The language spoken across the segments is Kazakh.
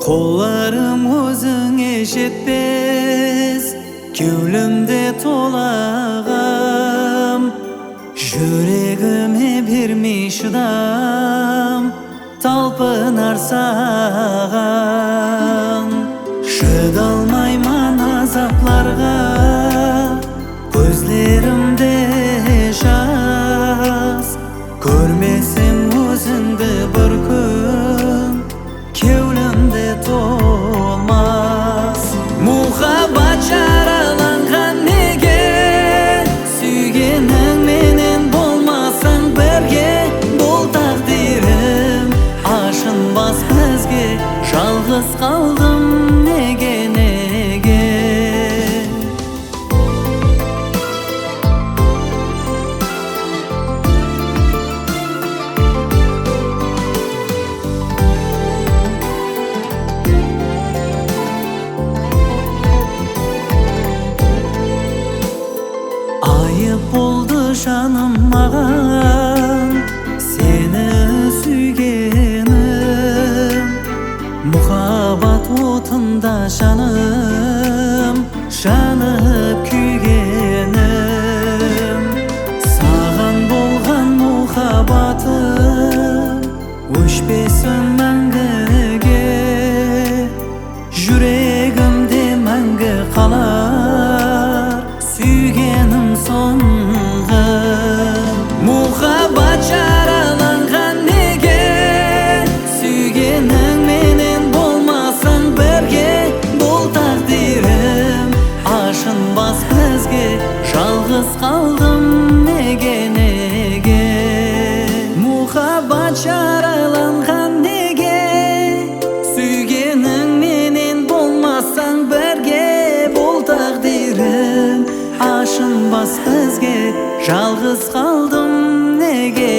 Kollarım özüңe жетпес, кеулімде толағам, жүрегіме бермей шыдам, талпынар саған. Шыдалмайман азапларға, көзлерімде жас, көрмесем өзіңді бір күн, кеулімде толмас. Мұхаббат жараланған неге, сүйгенің менен болмасаң бірге, бұл тақдирім ашынбас бізге, жалғыз қалдым неге. Айып болды жаным маған, сені сүйгенім. Мұхаббат отында жаным, жанып күйгенім. Саған болған мұхаббатым өшпесін мәңгіге, жүрегімде мәңгі қалар сүйгенім соңғы. Мұхаббат жараланған неге, сүйгенің менен болмасаң бірге, бұл тақдирім ашынбас бізге, жалғыз қалдым неге. Мұхаббат жараланған неге, сүйгенің менен болмасаң бірге, бұл тақдирім ашынбас бізге, жалғыз қалдым неге,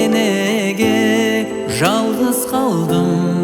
жалғыз қалдым.